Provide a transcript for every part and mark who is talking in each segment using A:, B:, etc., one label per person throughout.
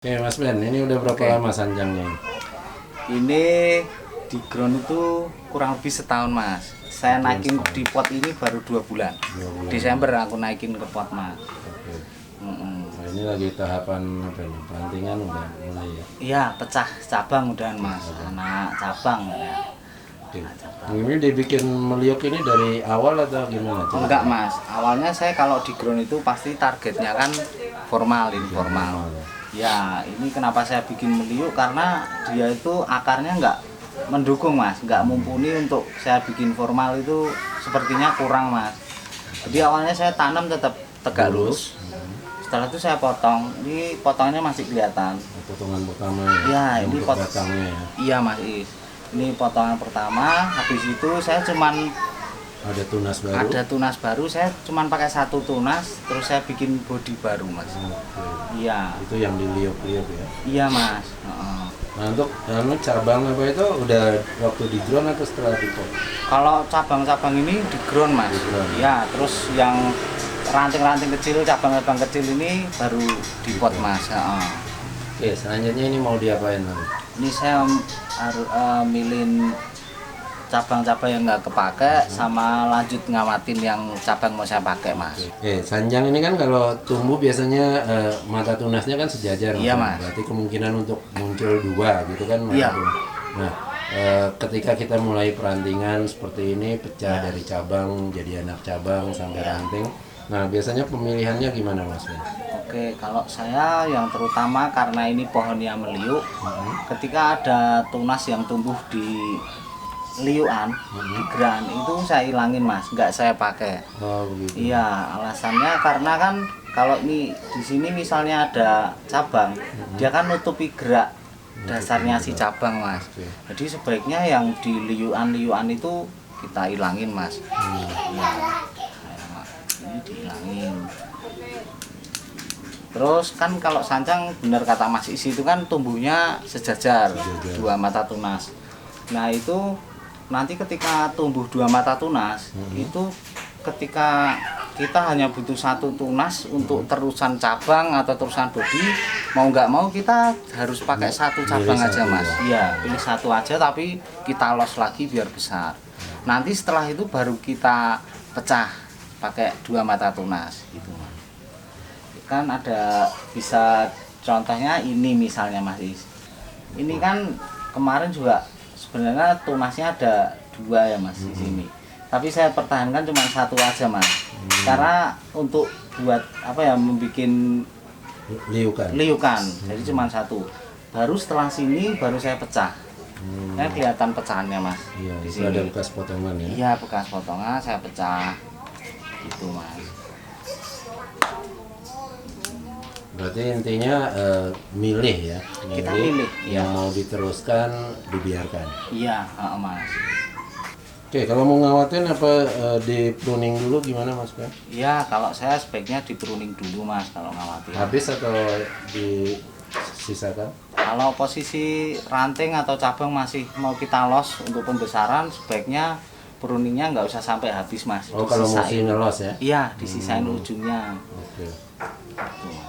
A: Oke Mas Ben, ini udah berapa lama sanjangnya?
B: Ini di ground itu kurang lebih setahun mas. Saya naikin di pot ini baru 2 bulan.
A: 2 bulan.
B: Desember aku naikin ke pot mas.
A: Oke.
B: Mm-mm.
A: Nah, ini lagi tahapan apa nih? Pelantingan udah mulai ya?
B: Iya pecah cabang udahan mas. Anak cabang ya.
A: Oke. Ini dibikin meliuk ini dari awal atau gimana?
B: Enggak mas. Awalnya saya kalau di ground itu pasti targetnya kan formal, informal. Ya ini kenapa saya bikin meliuk karena dia itu akarnya enggak mendukung mas, enggak mumpuni untuk saya bikin formal itu sepertinya kurang mas. Jadi awalnya saya tanam tetap tegak lurus. Setelah itu saya potong. Ini potongnya masih kelihatan.
A: Potongan pertama ya?
B: Ya ini
A: Untuk batangnya ya?
B: Iya mas Is. Ini potongan pertama. Habis itu saya cuman
A: Ada tunas baru?
B: ada tunas baru. Saya cuman pakai satu tunas. Terus saya bikin bodi baru mas.
A: Oke.
B: Iya.
A: Itu yang diliuk-liuk ya?
B: Iya mas. Heeh.
A: Nah untuk cabang apa itu udah waktu di drone atau setelah di pot?
B: Kalau cabang-cabang ini di ground mas.
A: Di ground.
B: Ya, terus yang ranting-ranting kecil, cabang-cabang kecil ini baru di pot mas. Heeh.
A: Oke, selanjutnya ini mau diapain Mas?
B: Ini saya harus milih cabang-cabang yang nggak kepake, sama lanjut ngamatin yang cabang mau saya pakai mas.
A: Oke, sanjang ini kan kalau tumbuh biasanya mata tunasnya kan sejajar.
B: Iya,
A: Mas.
B: Mas.
A: Berarti kemungkinan untuk muncul dua gitu kan mata
B: Iya.
A: tunas. Nah, ketika kita mulai perantingan seperti ini pecah dari cabang jadi anak cabang sampai ranting. Nah, biasanya pemilihannya gimana Mas?
B: Oke, kalau saya yang terutama karena ini pohonnya meliuk, ketika ada tunas yang tumbuh di liuan, di geran itu saya hilangin mas, nggak saya pakai.
A: Oh, begitu.
B: Iya, alasannya karena kan kalau ini di sini misalnya ada cabang, dia kan nutupi gerak dasarnya si cabang mas.
A: Oke.
B: Jadi sebaiknya yang di liuan-liuan itu kita hilangin mas. Iya, ini dihilangin. Terus kan kalau sancang benar kata Mas Isi itu kan tumbuhnya sejajar, dua mata tunas. Nah itu nanti ketika tumbuh dua mata tunas itu ketika kita hanya butuh satu tunas untuk terusan cabang atau terusan bodi, mau nggak mau kita harus pakai satu cabang
A: Pilih
B: aja
A: satu,
B: mas. Iya pilih satu aja tapi kita los lagi biar besar. Nanti setelah itu baru kita pecah pakai dua mata tunas gitu mas. Kan ada bisa contohnya ini misalnya Mas Is. Ini kan kemarin juga sebenarnya tunasnya ada dua ya Mas di sini. Tapi saya pertahankan cuma satu aja Mas. Karena untuk buat apa ya membuat
A: Liukan.
B: liukan. Jadi cuma satu. Baru setelah sini baru saya pecah. Nah, kelihatan pecahannya Mas.
A: Iya,
B: Di
A: itu ada
B: sini.
A: bekas potongan ya.
B: Iya, bekas potongan saya pecah. Gitu Mas.
A: Berarti intinya milih ya,
B: Kita milih,
A: yang
B: ya.
A: mau diteruskan dibiarkan.
B: Iya, Mas.
A: Oke, kalau mau ngawatin apa di pruning dulu gimana Mas Ben?
B: Iya, kalau saya sebaiknya di pruning dulu mas kalau ngawati.
A: Habis atau disisakan?
B: Kalau posisi ranting atau cabang masih mau kita los untuk pembesaran, sebaiknya pruningnya nggak usah sampai habis mas.
A: Oh, kalau mesti
B: Disisain.
A: ngelos ya?
B: Iya, disisain ujungnya.
A: Oke.
B: Gitu, Mas.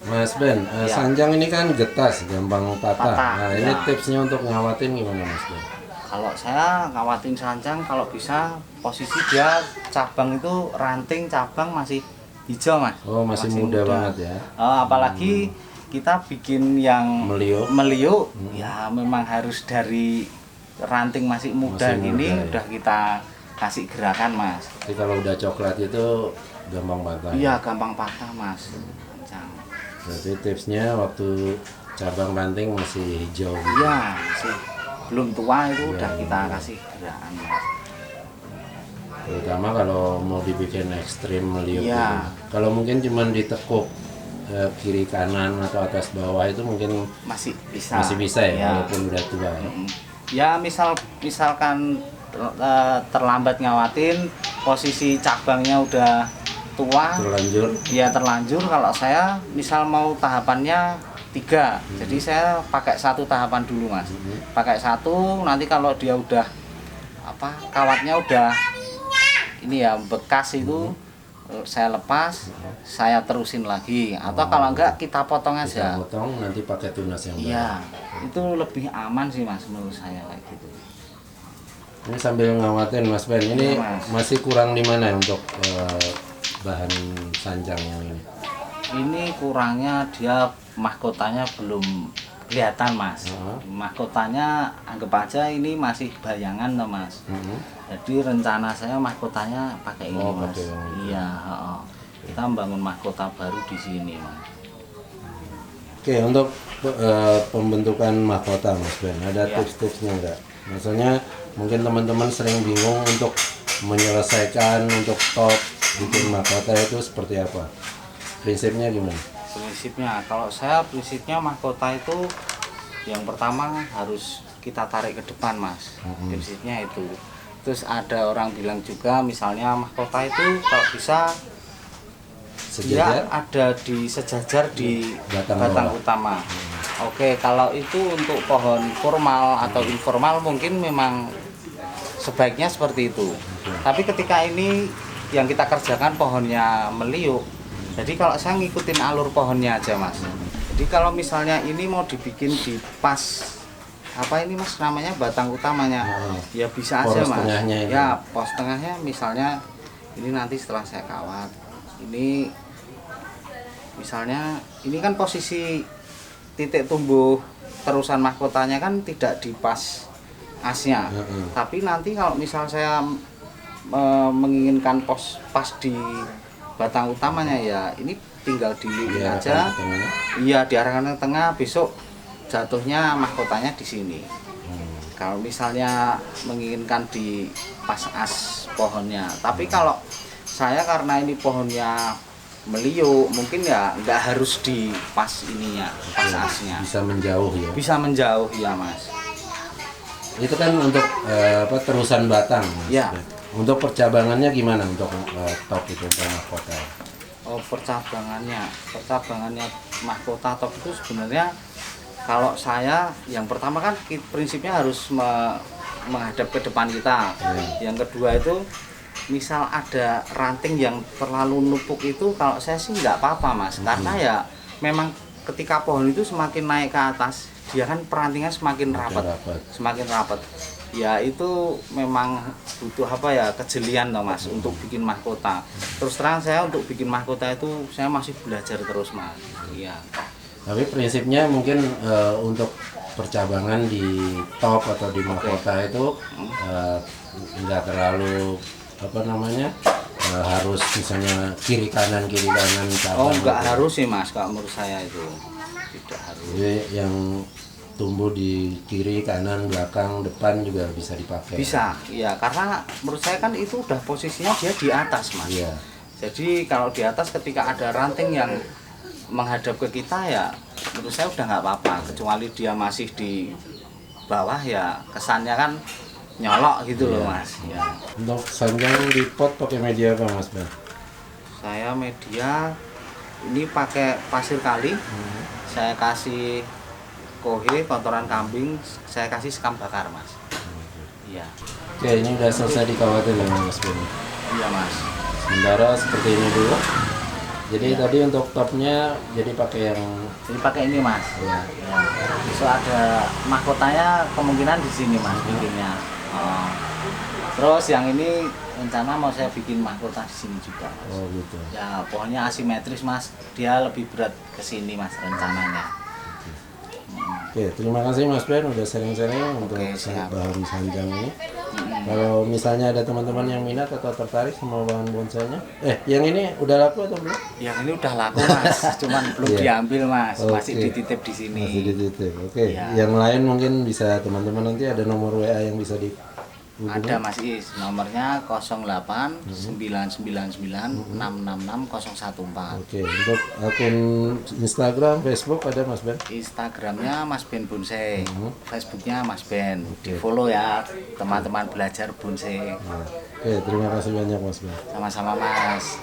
A: Mas Ben,
B: Ya.
A: sanjang ini kan getas, gampang patah.
B: Patah,
A: Nah, ini
B: ya.
A: tipsnya untuk ngawatin gimana Mas Ben?
B: Kalau saya ngawatin sancang, kalau bisa posisi dia cabang itu ranting cabang masih hijau mas.
A: Oh, masih muda banget ya?
B: Apalagi kita bikin yang
A: Meliuk.
B: ya memang harus dari ranting masih muda
A: Masih
B: gini
A: muda, ya.
B: udah kita kasih gerakan mas.
A: Jadi kalau udah coklat itu gampang patah.
B: Iya gampang patah mas. Sancang.
A: Berarti tipsnya waktu cabang ranting masih hijau gitu.
B: Iya masih belum tua itu
A: Iya,
B: udah kita
A: iya.
B: kasih gerakan mas.
A: Terutama kalau mau dibikin ekstrim meliuk
B: Iya.
A: gitu. Kalau mungkin cuman ditekuk kiri kanan atau atas bawah itu mungkin
B: Masih bisa.
A: masih bisa ya,
B: Iya.
A: walaupun udah tua ya.
B: Ya misalkan terlambat ngawatin, posisi cabangnya udah tua,
A: Terlanjur.
B: ya terlanjur. Kalau saya misal mau tahapannya 3, jadi saya pakai satu tahapan dulu mas. Pakai satu, nanti kalau dia udah apa kawatnya udah ini ya bekas itu saya lepas, saya terusin lagi, atau kalau enggak kita potong aja.
A: Kita potong nanti pakai tunas yang baru.
B: Iya, itu lebih aman sih Mas menurut saya kayak gitu.
A: Ini sambil ngawatin Mas Ben, ini
B: Iya, Mas.
A: masih kurang di mana untuk bahan sanjang yang ini?
B: Ini kurangnya dia mahkotanya belum kelihatan Mas. Mahkotanya anggap aja ini masih bayangan loh Mas. Jadi rencana saya mahkotanya pakai ini Mas.
A: Pakai yang ini.
B: Iya, kita membangun mahkota baru di sini Mas.
A: Oke, untuk pembentukan mahkota Mas Ben, ada
B: Ya.
A: tips-tipsnya enggak? Maksudnya mungkin teman-teman sering bingung untuk menyelesaikan untuk top bikin mahkota itu seperti apa? Prinsipnya gimana?
B: Prinsipnya, kalau saya prinsipnya mahkota itu yang pertama harus kita tarik ke depan Mas. Prinsipnya itu. Terus ada orang bilang juga misalnya mahkota itu kalau bisa dia
A: Sejajar?
B: ada di sejajar di
A: Batang
B: batang
A: bawah.
B: utama. Oke, kalau itu untuk pohon formal atau informal mungkin memang sebaiknya seperti itu. Tapi ketika ini yang kita kerjakan pohonnya meliuk, jadi kalau saya ngikutin alur pohonnya aja Mas. Jadi kalau misalnya ini mau dibikin di pas apa ini Mas namanya batang utamanya, ya bisa aja
A: Poros
B: Mas.
A: tengahnya ini.
B: Ya pos tengahnya misalnya ini nanti setelah saya kawat, ini misalnya ini kan posisi titik tumbuh terusan mahkotanya kan tidak di pas asnya. Tapi nanti kalau misal saya menginginkan pas di batang utamanya ya ini tinggal dililit
A: Diarahkan
B: aja.
A: ke tengah.
B: Iya, diarahkan ke tengah, besok jatuhnya mahkotanya di sini. Kalau misalnya menginginkan di pas as pohonnya. Tapi kalau saya karena ini pohonnya meliuk, mungkin ya nggak harus di pas ininya, pas asnya.
A: Bisa menjauh ya.
B: Bisa menjauh ya Mas.
A: Itu kan untuk terusan batang Mas
B: Ya.
A: Ben. Untuk percabangannya gimana untuk top itu untuk mahkota?
B: Oh, percabangannya mahkota top itu sebenarnya kalau saya yang pertama kan prinsipnya harus menghadap ke depan kita. Yang kedua itu misal ada ranting yang terlalu numpuk itu kalau saya sih nggak apa-apa Mas, karena ya memang ketika pohon itu semakin naik ke atas dia kan perantingan semakin rapat. Ya itu memang butuh apa ya kejelian toh Mas untuk bikin mahkota. Terus terang saya untuk bikin mahkota itu saya masih belajar terus Mas. Iya.
A: Tapi prinsipnya mungkin untuk percabangan di top atau di mahkota itu nggak terlalu harus misalnya kiri kanan cabang.
B: Oh nggak harus sih Mas kalau menurut saya itu tidak harus.
A: Jadi yang tumbuh di kiri kanan belakang depan juga bisa dipakai.
B: Bisa, iya karena menurut saya kan itu udah posisinya dia di atas Mas.
A: Iya.
B: Jadi kalau di atas ketika ada ranting yang menghadap ke kita ya menurut saya udah nggak apa-apa, kecuali dia masih di bawah ya kesannya kan nyolok gitu loh Mas. Ya.
A: Untuk sanjang di pot pakai media apa Mas Ben?
B: Saya media ini pakai pasir kali, saya kasih kohe, kotoran kambing, saya kasih sekam bakar Mas. Iya.
A: Oke, ini udah selesai dikawatin ya Mas Ben.
B: Iya Mas.
A: Sementara seperti ini dulu. Jadi tadi untuk topnya jadi pakai yang
B: Jadi pakai ini Mas.
A: ya,
B: Ya. Besok ada mahkotanya kemungkinan di sini Mas bikinnya. Oh. Terus yang ini rencana mau saya bikin mahkota di sini juga Mas.
A: oh gitu.
B: Ya pohonnya asimetris Mas, dia lebih berat ke sini Mas rencananya.
A: Oke, terima kasih Mas Ben udah sharing-sharing untuk
B: siap.
A: bahan sanjang ini. Kalau misalnya ada teman-teman yang minat atau tertarik sama bahan bonsainya, yang ini udah laku atau belum?
B: Yang ini udah laku Mas, cuman belum
A: Iya.
B: diambil Mas, masih
A: Oke.
B: dititip di sini.
A: Masih dititip. Oke,
B: Iya.
A: yang lain mungkin bisa teman-teman nanti ada nomor WA yang bisa di
B: Ada Mas Is, nomornya 08 999 666 014.
A: Oke, untuk akun Instagram, Facebook ada Mas Ben?
B: Instagramnya Mas Ben Bonsai, Facebooknya Mas Ben. Di follow ya teman-teman belajar bonsai.
A: Oke, terima kasih banyak Mas Ben.
B: Sama-sama Mas.